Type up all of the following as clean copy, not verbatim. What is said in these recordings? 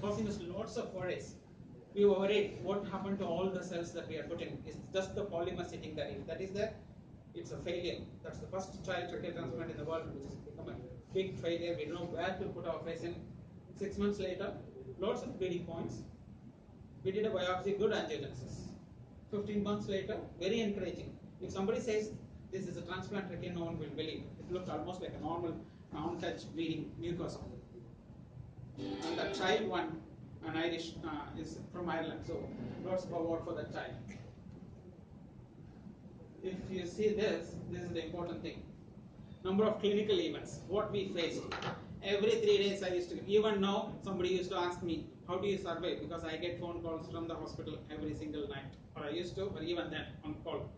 causing us lots of worries. We were worried what happened to all the cells that we are putting. It's just the polymer sitting there. If that is there, it's a failure. That's the first child tracheal transplant in the world, which has become a big failure. We don't know where to put our face in. 6 months later, lots of bleeding points. We did a biopsy, good angiogenesis. 15 months later, very encouraging. If somebody says this is a transplant trachea, no one will believe. It looks almost like a normal untouched bleeding mucosa. And the child one, an Irish, is from Ireland, so lots of award for that child. If you see this is the important thing. Number of clinical events, what we faced. Every 3 days I used to, even now, somebody used to ask me, how do you survive? Because I get phone calls from the hospital every single night. Or I used to, or even then, on call.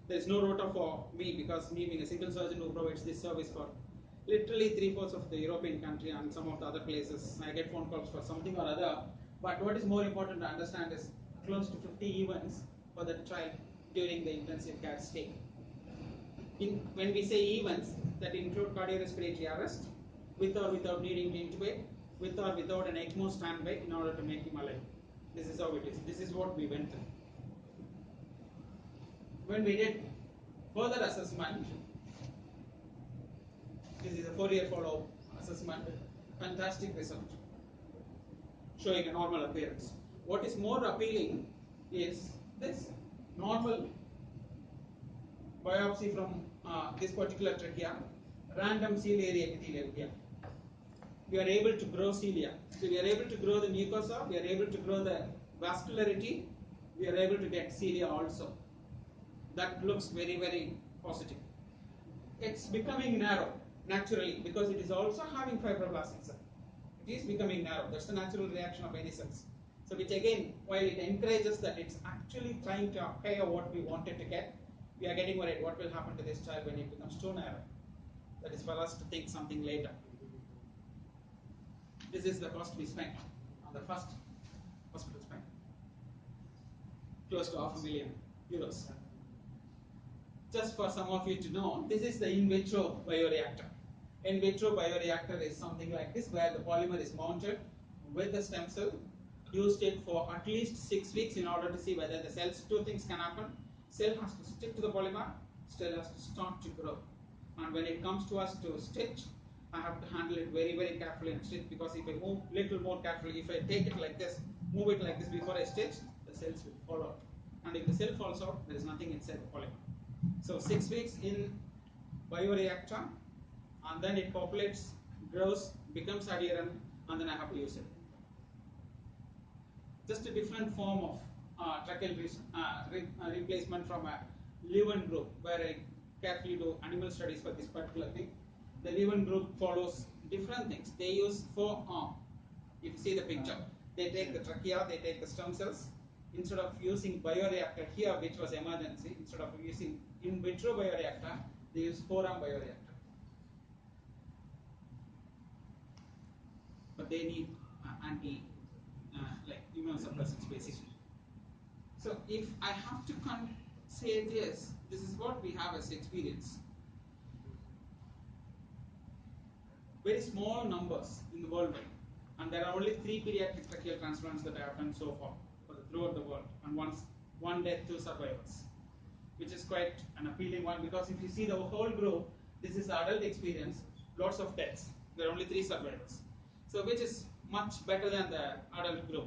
There is no rota for me, because me being a single surgeon who provides this service for literally 3/4 of the European country and some of the other places, I get phone calls for something or other. But what is more important to understand is close to 50 events for the child during the intensive care stay. When we say events, that include cardiorespiratory arrest, with or without needing to intubate, with or without an ECMO standby in order to make him alive. This is how it is. This is what we went through. When we did further assessment, this is a 4-year follow-up assessment, fantastic result, showing a normal appearance. What is more appealing is this normal biopsy from this particular trachea, random ciliary epithelial here. We are able to grow cilia. So we are able to grow the mucosa, we are able to grow the vascularity, we are able to get cilia also. That looks very, very positive. It's becoming narrow naturally because it is also having fibroblastic cell. It is becoming narrow. That's the natural reaction of any cells. So which again, while it encourages that it's actually trying to acquire what we wanted to get, we are getting worried what will happen to this child when it becomes too narrow. That is for us to think something later. This is the cost we spent on the first hospital spent. Close to €500,000. Just for some of you to know, this is the in vitro bioreactor. In vitro bioreactor is something like this, where the polymer is mounted with the stem cell, used it for at least 6 weeks in order to see whether the cells, two things can happen. Cell has to stick to the polymer, cell has to start to grow. And when it comes to us to stitch, I have to handle it very, very carefully and stitch, because if I move little more carefully, if I take it like this, move it like this before I stitch, the cells will fall out. And if the cell falls out, there is nothing inside the polymer. So 6 weeks in bioreactor, and then it populates, grows, becomes adherent, and then I have to use it. Just a different form of tracheal replacement from a Leuven group, where I carefully do animal studies for this particular thing. The Leuven group follows different things. They use 4 arms. If you see the picture, they take the trachea, they take the stem cells. Instead of using bioreactor here, which was emergency, instead of using in vitro bioreactor, they use 4-arm bioreactor. But they need like immunosuppressants basically. So if I have to say this is what we have as experience. Very small numbers in the world, and there are only 3 pediatric tracheal transplants that I have done so far throughout the world, and one death, 2 survivors, which is quite an appealing one, because if you see the whole group, this is the adult experience, lots of deaths. There are only 3 survivors, so which is much better than the adult group.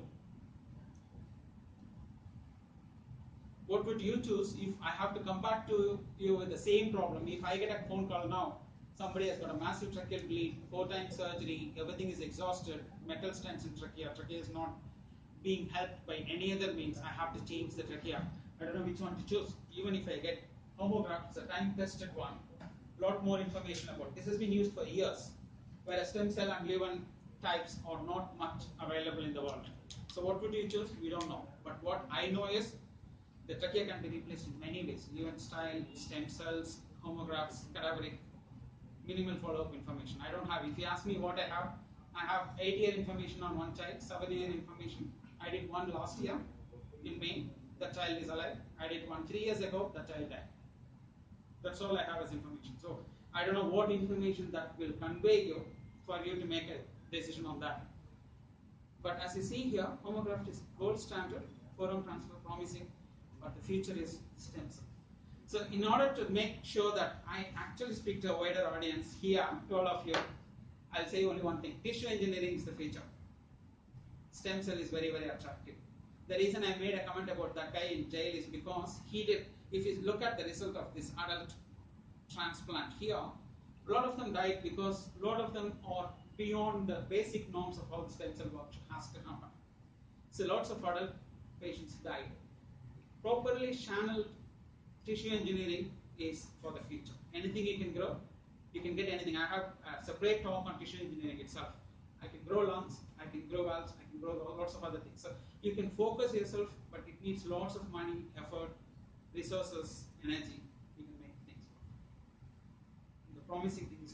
What would you choose if I have to come back to you with the same problem? If I get a phone call now, somebody has got a massive tracheal bleed, 4 times surgery, everything is exhausted, metal stents in trachea is not being helped by any other means, I have to change the trachea. I don't know which one to choose. Even if I get homograft, it's a time-tested one. Lot more information about it. This has been used for years, whereas stem cell and Leuven types are not much available in the world. So what would you choose? We don't know. But what I know is the trachea can be replaced in many ways. Leuven style, stem cells, homografts, cadaveric, minimal follow-up information. I don't have. If you ask me what I have 8-year information on one child, 7-year information. I did one last year in May. The child is alive. I did one 3 years ago. The child died. That's all I have as information. So I don't know what information that will convey you for you to make a decision on that. But as you see here, homograft is gold standard, forearm transfer promising, but the future is stem cell. So in order to make sure that I actually speak to a wider audience here, to all of you, I'll say only one thing. Tissue engineering is the future. Stem cell is very, very attractive. The reason I made a comment about that guy in jail is because he did, if you look at the result of this adult transplant here, a lot of them died because a lot of them are beyond the basic norms of how the stem cell work has to happen. So lots of adult patients died. Properly channeled tissue engineering is for the future. Anything you can grow, you can get anything. I have a separate talk on tissue engineering itself. I can grow lungs, I can grow valves, I can grow lots of other things. So you can focus yourself, but it needs lots of money, effort, resources, energy. You can make things work. The promising thing is